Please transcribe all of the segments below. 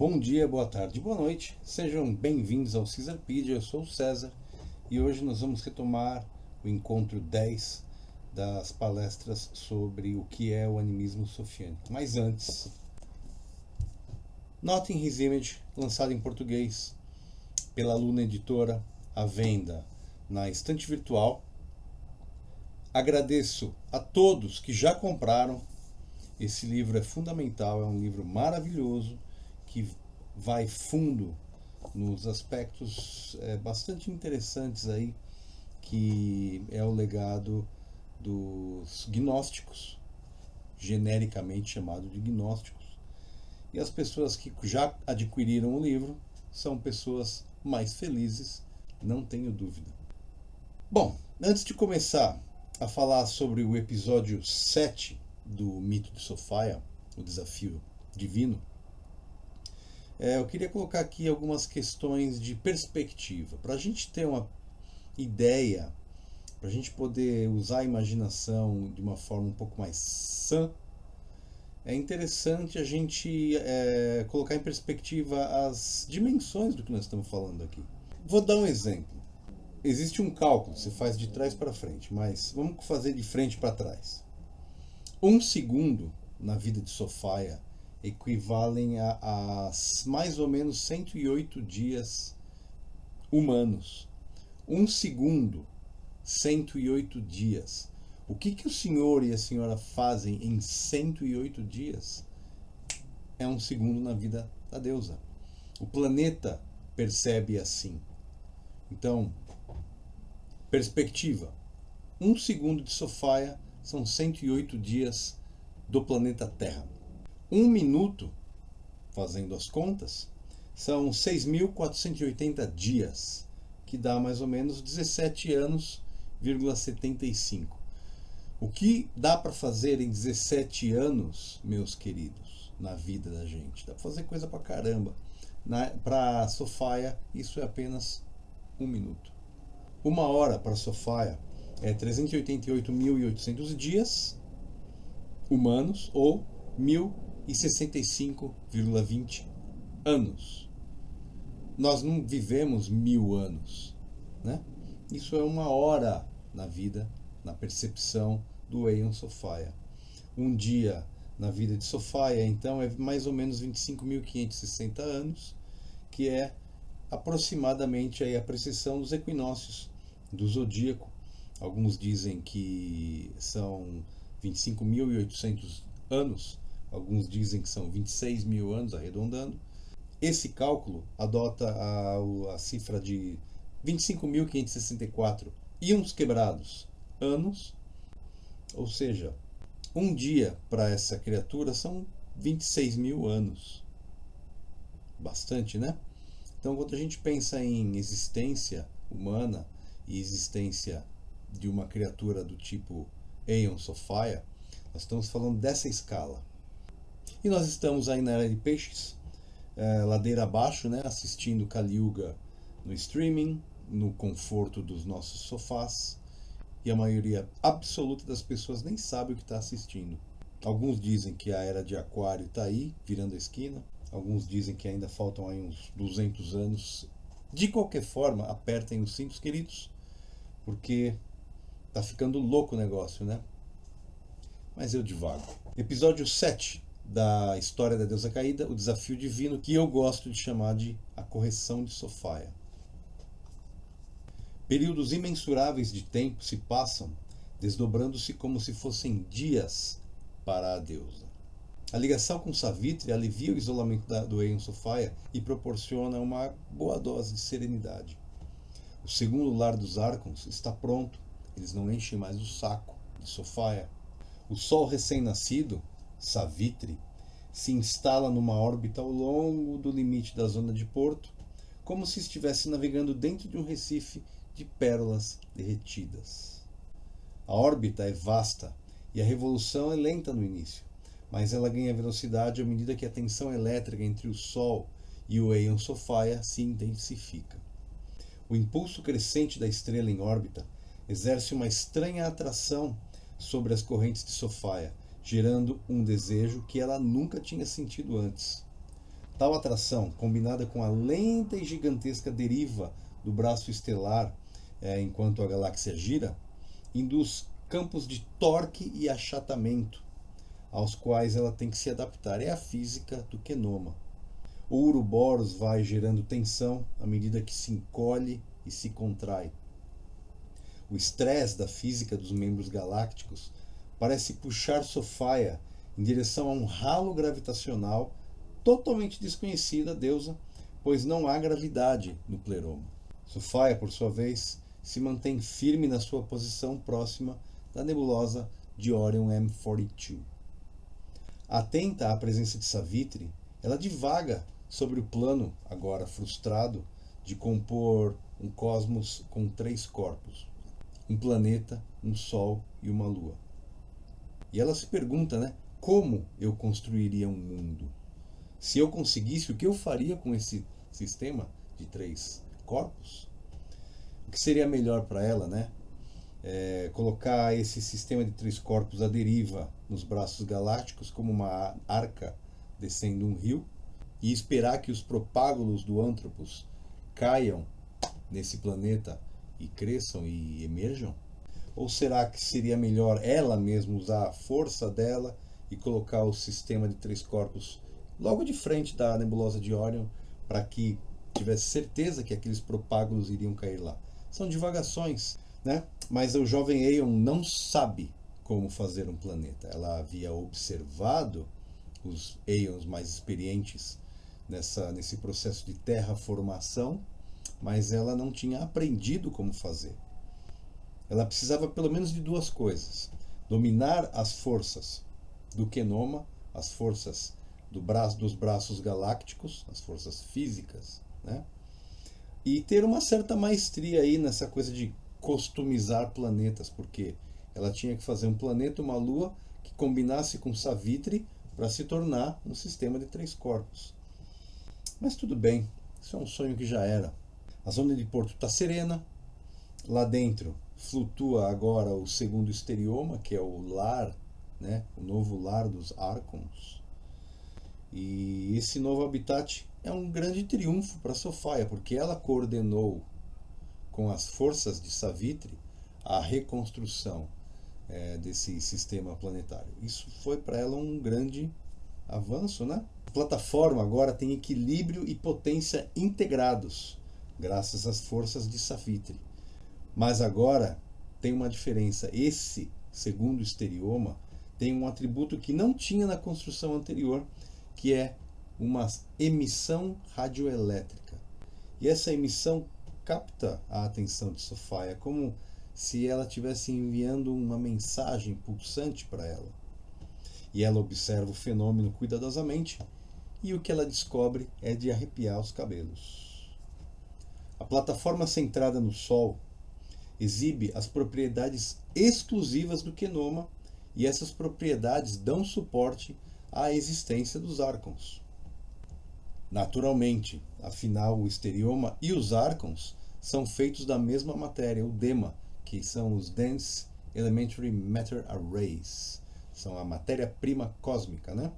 Bom dia, boa tarde, boa noite. Sejam bem-vindos ao Caesarpedia. Eu sou o César e hoje nós vamos retomar o encontro 10 das palestras sobre o que é o animismo sofiânico. Mas antes, Not in His Image, lançado em português pela Luna Editora, à venda na estante virtual. Agradeço a todos que já compraram. Esse livro é fundamental, é um livro maravilhoso que vai fundo nos aspectos bastante interessantes aí, que é o legado dos gnósticos, genericamente chamado de gnósticos. E as pessoas que já adquiriram o livro são pessoas mais felizes, não tenho dúvida. Bom, antes de começar a falar sobre o episódio 7 do Mito de Sophia, o Desafio Divino, eu queria colocar aqui algumas questões de perspectiva, para a gente ter uma ideia, para a gente poder usar a imaginação de uma forma um pouco mais sã. É interessante a gente colocar em perspectiva as dimensões do que nós estamos falando aqui. Vou dar um exemplo. Existe um cálculo, você faz de trás para frente, mas vamos fazer de frente para trás. 1 segundo na vida de Sophia equivalem a mais ou menos 108 dias humanos. 1 segundo, 108 dias. O que o senhor e a senhora fazem em 108 dias é 1 segundo na vida da deusa. O planeta percebe assim. Então, perspectiva. 1 segundo de Sophia são 108 dias do planeta Terra. 1 minuto, fazendo as contas, são 6.480 dias, que dá mais ou menos 17 anos,75. O que dá para fazer em 17 anos, meus queridos, na vida da gente? Dá para fazer coisa pra caramba. Para Sophia, isso é apenas 1 minuto. 1 hora para Sophia é 388.800 dias humanos, ou 1.065,20 anos. Nós não vivemos 1000 anos, né? Isso é 1 hora na vida, na percepção do Aeon Sophia. Um dia na vida de Sophia, então, é mais ou menos 25.560 anos, que é aproximadamente aí a precessão dos equinócios do zodíaco. Alguns dizem que são 25.800 anos, alguns dizem que são 26.000 anos, arredondando. Esse cálculo adota a cifra de 25.564 íons quebrados anos, ou seja, um dia para essa criatura são 26.000 anos. Bastante, né? Então, quando a gente pensa em existência humana e existência de uma criatura do tipo Aeon Sophia, nós estamos falando dessa escala. E nós estamos aí na era de peixes, ladeira abaixo, né, assistindo Kali Yuga no streaming, no conforto dos nossos sofás, e a maioria absoluta das pessoas nem sabe o que está assistindo. Alguns dizem que a era de Aquário está aí, virando a esquina. Alguns dizem que ainda faltam aí uns 200 anos. De qualquer forma, apertem os cintos, queridos, porque tá ficando louco o negócio, né? Mas eu divago. Episódio 7 da História da Deusa Caída, o Desafio Divino, que eu gosto de chamar de A Correção de Sophia. Períodos imensuráveis de tempo se passam, desdobrando-se como se fossem dias para a deusa. A ligação com Savitri alivia o isolamento do Aeon Sophia e proporciona uma boa dose de serenidade. O segundo lar dos Archons está pronto, eles não enchem mais o saco de Sophia. O Sol recém-nascido, Savitri, se instala numa órbita ao longo do limite da zona de Porto, como se estivesse navegando dentro de um recife de pérolas derretidas. A órbita é vasta e a revolução é lenta no início, mas ela ganha velocidade à medida que a tensão elétrica entre o Sol e o Aeon Sophia se intensifica. O impulso crescente da estrela em órbita exerce uma estranha atração sobre as correntes de Sophia, gerando um desejo que ela nunca tinha sentido antes. Tal atração, combinada com a lenta e gigantesca deriva do braço estelar enquanto a galáxia gira, induz campos de torque e achatamento aos quais ela tem que se adaptar. É a física do Kenoma. O Ouroboros vai gerando tensão à medida que se encolhe e se contrai. O estresse da física dos membros galácticos parece puxar Sophia em direção a um ralo gravitacional totalmente desconhecido à deusa, pois não há gravidade no pleroma. Sophia, por sua vez, se mantém firme na sua posição próxima da nebulosa de Orion M42. Atenta à presença de Savitri, ela divaga sobre o plano, agora frustrado, de compor um cosmos com 3 corpos: um planeta, um Sol e uma Lua. E ela se pergunta, né? Como eu construiria um mundo? Se eu conseguisse, o que eu faria com esse sistema de 3 corpos? O que seria melhor para ela, né? Colocar esse sistema de 3 corpos à deriva nos braços galácticos como uma arca descendo um rio e esperar que os propágulos do Antropos caiam nesse planeta e cresçam e emerjam? Ou será que seria melhor ela mesma usar a força dela e colocar o sistema de 3 corpos logo de frente da nebulosa de Orion para que tivesse certeza que aqueles propágulos iriam cair lá? São divagações, né? Mas o jovem Aeon não sabe como fazer um planeta. Ela havia observado os Aeons mais experientes nesse processo de terraformação, mas ela não tinha aprendido como fazer. Ela precisava pelo menos de 2 coisas: dominar as forças do Kenoma, as forças dos braços galácticos, as forças físicas, né? E ter uma certa maestria aí nessa coisa de customizar planetas, porque ela tinha que fazer um planeta, uma lua, que combinasse com Savitri para se tornar um sistema de 3 corpos. Mas tudo bem, isso é um sonho que já era. A zona de Porto está serena, lá dentro flutua agora o segundo esterioma, que é o lar, né? O novo lar dos Archons. E esse novo habitat é um grande triunfo para Sophia, porque ela coordenou com as forças de Savitri a reconstrução desse sistema planetário. Isso foi para ela um grande avanço, né? A plataforma agora tem equilíbrio e potência integrados, graças às forças de Savitri. Mas agora tem uma diferença. Esse segundo esterioma tem um atributo que não tinha na construção anterior, que é uma emissão radioelétrica. E essa emissão capta a atenção de Sophia, como se ela estivesse enviando uma mensagem pulsante para ela. E ela observa o fenômeno cuidadosamente, e o que ela descobre é de arrepiar os cabelos. A plataforma centrada no Sol exibe as propriedades exclusivas do Kenoma, e essas propriedades dão suporte à existência dos Archons. Naturalmente, afinal, o esterioma e os Archons são feitos da mesma matéria, o DEMA, que são os Dense Elementary Matter Arrays. São a matéria-prima cósmica, né?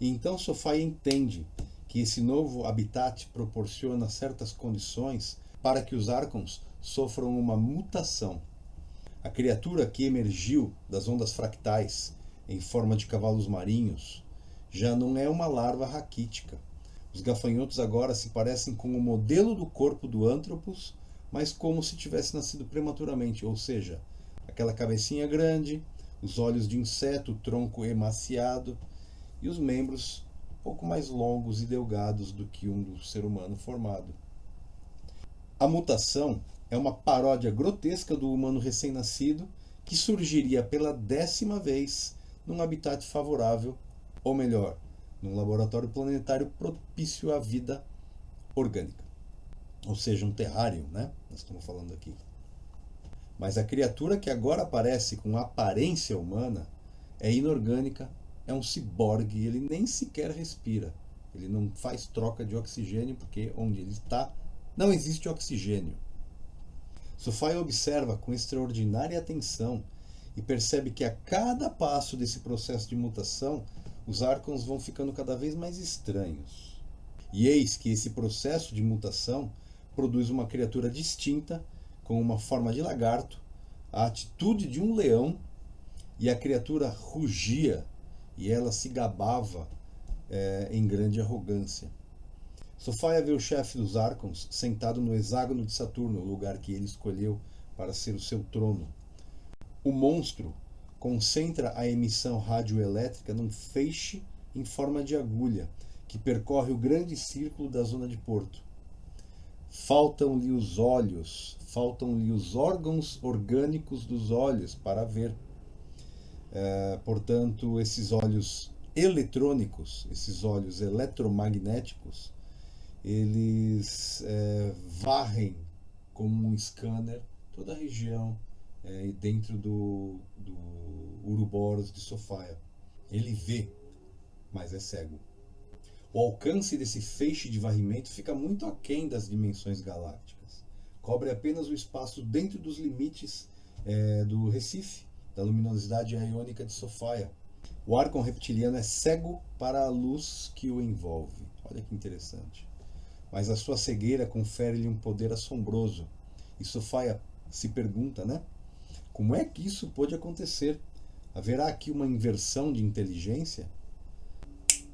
E então Sophia entende que esse novo habitat proporciona certas condições para que os Archons sofram uma mutação. A criatura que emergiu das ondas fractais em forma de cavalos marinhos já não é uma larva raquítica. Os gafanhotos agora se parecem com o modelo do corpo do Antropos, mas como se tivesse nascido prematuramente, ou seja, aquela cabecinha grande, os olhos de inseto, o tronco emaciado e os membros um pouco mais longos e delgados do que um do ser humano formado. A mutação é uma paródia grotesca do humano recém-nascido que surgiria pela 10ª vez num habitat favorável, ou melhor, num laboratório planetário propício à vida orgânica. Ou seja, um terrário, né? Nós estamos falando aqui. Mas a criatura que agora aparece com aparência humana é inorgânica, é um ciborgue, ele nem sequer respira. Ele não faz troca de oxigênio porque onde ele está não existe oxigênio. Sophia observa com extraordinária atenção e percebe que a cada passo desse processo de mutação, os Archons vão ficando cada vez mais estranhos. E eis que esse processo de mutação produz uma criatura distinta, com uma forma de lagarto, a atitude de um leão, e a criatura rugia, e ela se gabava em grande arrogância. Sofaia vê o chefe dos Arcons sentado no hexágono de Saturno, o lugar que ele escolheu para ser o seu trono. O monstro concentra a emissão radioelétrica num feixe em forma de agulha, que percorre o grande círculo da zona de Porto. Faltam-lhe os olhos, faltam-lhe os órgãos orgânicos dos olhos para ver. Portanto, esses olhos eletrônicos, esses olhos eletromagnéticos, eles varrem como um scanner toda a região dentro do Uroboros de Sofaia. Ele vê, mas é cego. O alcance desse feixe de varrimento fica muito aquém das dimensões galácticas. Cobre apenas o espaço dentro dos limites do Recife, da luminosidade iônica de Sofaia. O Arcon reptiliano é cego para a luz que o envolve. Olha que interessante. Mas a sua cegueira confere-lhe um poder assombroso. E Sofaia se pergunta, né? Como é que isso pode acontecer? Haverá aqui uma inversão de inteligência?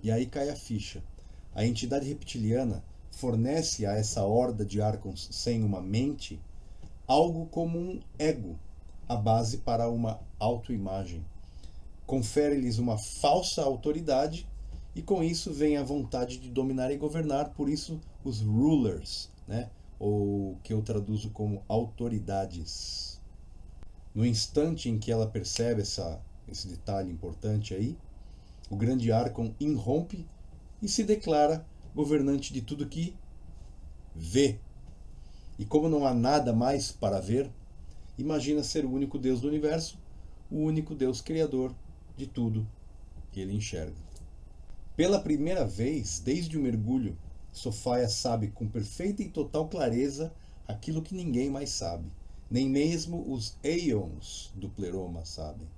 E aí cai a ficha. A entidade reptiliana fornece a essa horda de Arcons sem uma mente algo como um ego, a base para uma autoimagem. Confere-lhes uma falsa autoridade e com isso vem a vontade de dominar e governar, por isso os rulers, né? Ou que eu traduzo como autoridades. No instante em que ela percebe esse detalhe importante aí, o grande Arcon irrompe e se declara governante de tudo que vê. E como não há nada mais para ver, imagina ser o único Deus do universo, o único Deus criador de tudo que ele enxerga. Pela primeira vez, desde o mergulho, Sofaia sabe com perfeita e total clareza aquilo que ninguém mais sabe. Nem mesmo os Aeons do Pleroma sabem.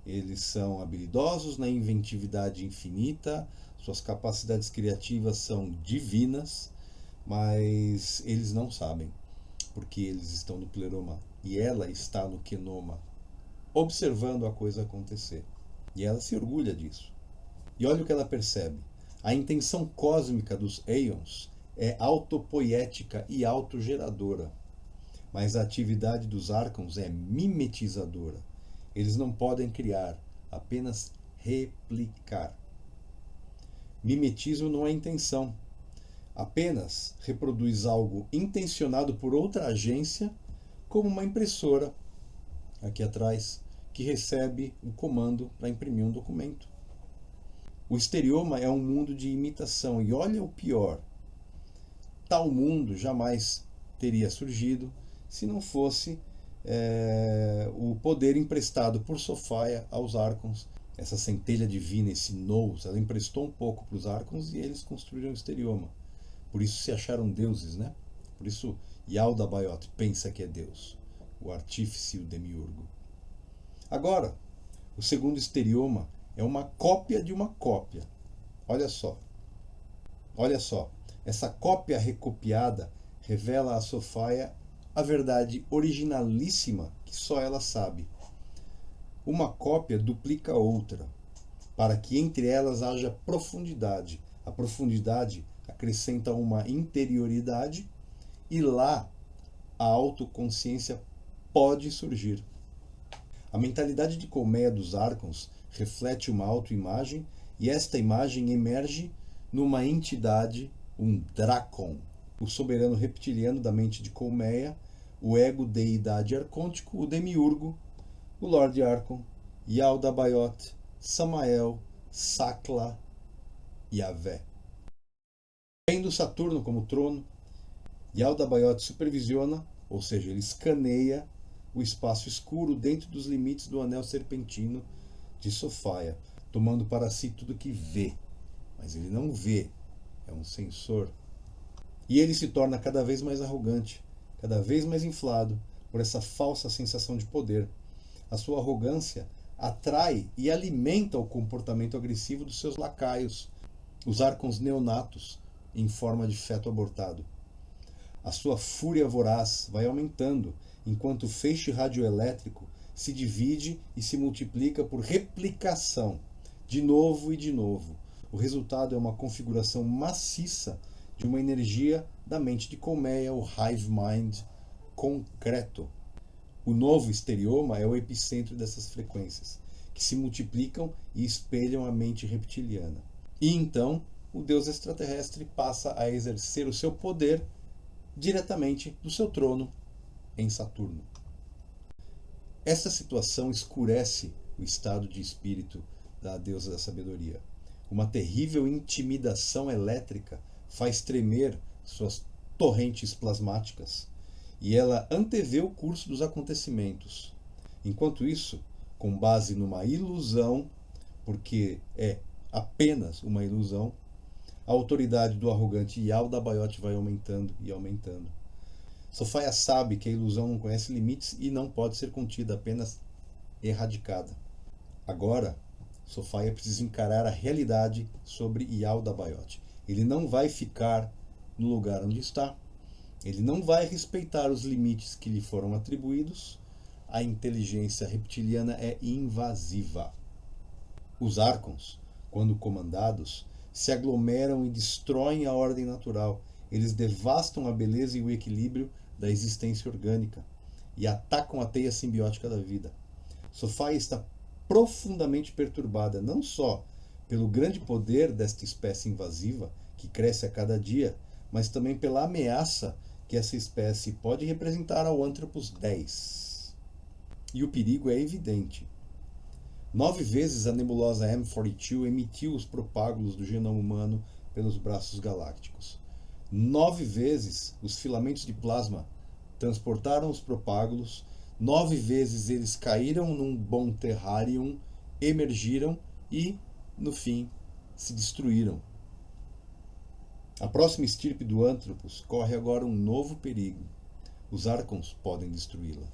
Eles são habilidosos na inventividade infinita, suas capacidades criativas são divinas, mas eles não sabem, porque eles estão no Pleroma e ela está no Quenoma, observando a coisa acontecer. E ela se orgulha disso. E olha o que ela percebe. A intenção cósmica dos Aeons é autopoética e autogeradora, mas a atividade dos Arcons é mimetizadora. Eles não podem criar, apenas replicar. Mimetismo não é intenção. Apenas reproduz algo intencionado por outra agência, como uma impressora, aqui atrás, que recebe o comando para imprimir um documento. O esterioma é um mundo de imitação, e olha o pior. Tal mundo jamais teria surgido se não fosse o poder emprestado por Sofaia aos Arcons. Essa centelha divina, esse nous, ela emprestou um pouco para os Arcons e eles construíram o esterioma. Por isso se acharam deuses, né? Por isso Yaldabaoth pensa que é Deus, o artífice e o demiurgo. Agora, o segundo esterioma é uma cópia de uma cópia. Olha só. Olha só. Essa cópia recopiada revela a Sofaia a verdade originalíssima que só ela sabe. Uma cópia duplica outra, para que entre elas haja profundidade. A profundidade acrescenta uma interioridade e lá a autoconsciência pode surgir. A mentalidade de colmeia dos Arcons reflete uma autoimagem e esta imagem emerge numa entidade, um Dracon, o soberano reptiliano da mente de colmeia, o ego deidade arcôntico, o demiurgo, o Lorde Arcon, Yaldabaoth, Samael, Sakla e Yahvé. Tendo Saturno como trono, Yaldabaoth supervisiona, ou seja, ele escaneia o espaço escuro dentro dos limites do anel serpentino de Sofaia, tomando para si tudo que vê. Mas ele não vê, é um sensor. E ele se torna cada vez mais arrogante, cada vez mais inflado por essa falsa sensação de poder. A sua arrogância atrai e alimenta o comportamento agressivo dos seus lacaios, os Arcons neonatos, em forma de feto abortado. A sua fúria voraz vai aumentando, enquanto o feixe radioelétrico se divide e se multiplica por replicação, de novo e de novo. O resultado é uma configuração maciça de uma energia da mente de colmeia, o hive mind concreto. O novo esterioma é o epicentro dessas frequências, que se multiplicam e espelham a mente reptiliana. E então, o Deus extraterrestre passa a exercer o seu poder diretamente do seu trono em Saturno. Esta situação escurece o estado de espírito da deusa da sabedoria. Uma terrível intimidação elétrica faz tremer suas torrentes plasmáticas e ela antevê o curso dos acontecimentos. Enquanto isso, com base numa ilusão, porque é apenas uma ilusão, a autoridade do arrogante Yaldabaoth vai aumentando e aumentando. Sophia sabe que a ilusão não conhece limites e não pode ser contida, apenas erradicada. Agora, Sophia precisa encarar a realidade sobre Yaldabaoth. Ele não vai ficar no lugar onde está. Ele não vai respeitar os limites que lhe foram atribuídos. A inteligência reptiliana é invasiva. Os Archons, quando comandados, se aglomeram e destroem a ordem natural. Eles devastam a beleza e o equilíbrio da existência orgânica e atacam a teia simbiótica da vida. Sophia está profundamente perturbada, não só pelo grande poder desta espécie invasiva, que cresce a cada dia, mas também pela ameaça que essa espécie pode representar ao Anthropus 10. E o perigo é evidente. 9 vezes a nebulosa M42 emitiu os propágulos do genoma humano pelos braços galácticos. 9 vezes os filamentos de plasma transportaram os propágulos. 9 vezes eles caíram num bom terrarium, emergiram e, no fim, se destruíram. A próxima estirpe do Anthropus corre agora um novo perigo. Os Archons podem destruí-la.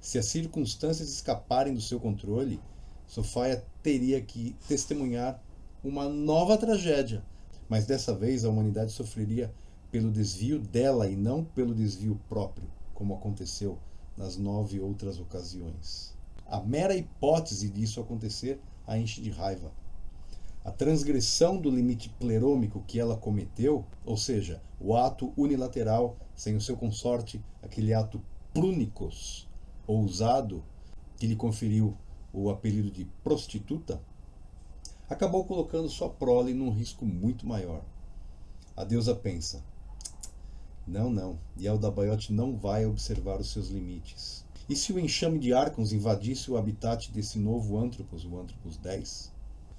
Se as circunstâncias escaparem do seu controle, Sophia teria que testemunhar uma nova tragédia, mas dessa vez a humanidade sofreria pelo desvio dela e não pelo desvio próprio, como aconteceu nas 9 outras ocasiões. A mera hipótese disso acontecer a enche de raiva. A transgressão do limite plerômico que ela cometeu, ou seja, o ato unilateral sem o seu consorte, aquele ato prúnicos, ousado, que lhe conferiu o apelido de prostituta, acabou colocando sua prole num risco muito maior. A deusa pensa: não, Yaldabaoth não vai observar os seus limites. E se o enxame de Archons invadisse o habitat desse novo Anthropus, o Anthropus 10?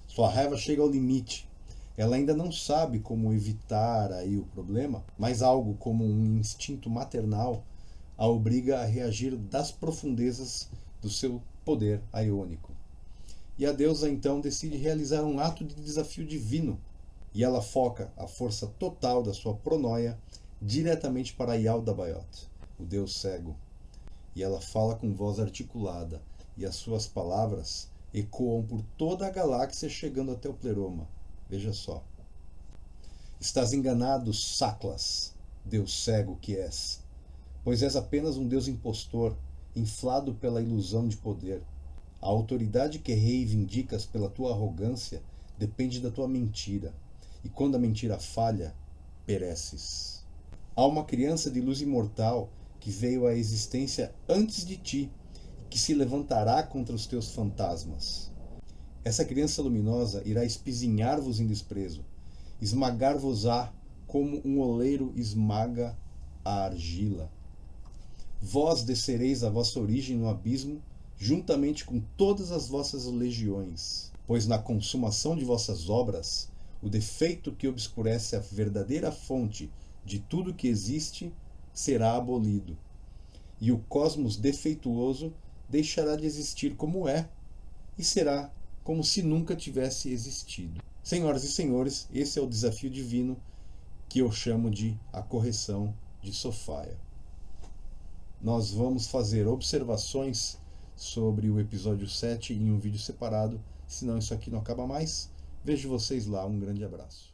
Sua raiva chega ao limite. Ela ainda não sabe como evitar aí o problema, mas algo como um instinto maternal a obriga a reagir das profundezas do seu poder aiônico. E a deusa então decide realizar um ato de desafio divino, e ela foca a força total da sua pronoia diretamente para Yaldabaoth, o deus cego. E ela fala com voz articulada, e as suas palavras ecoam por toda a galáxia, chegando até o pleroma. Veja só. Estás enganado, Saklas, deus cego que és, pois és apenas um deus impostor, inflado pela ilusão de poder. A autoridade que reivindicas pela tua arrogância depende da tua mentira, e quando a mentira falha, pereces. Há uma criança de luz imortal que veio à existência antes de ti, que se levantará contra os teus fantasmas. Essa criança luminosa irá espizinhar-vos em desprezo, esmagar-vos-á como um oleiro esmaga a argila. Vós descereis a vossa origem no abismo, juntamente com todas as vossas legiões, pois na consumação de vossas obras, o defeito que obscurece a verdadeira fonte de tudo que existe será abolido, e o cosmos defeituoso deixará de existir como é, e será como se nunca tivesse existido. Senhoras e senhores, esse é o desafio divino que eu chamo de a correção de Sophia. Nós vamos fazer observações sobre o episódio 7 em um vídeo separado, senão isso aqui não acaba mais. Vejo vocês lá, um grande abraço.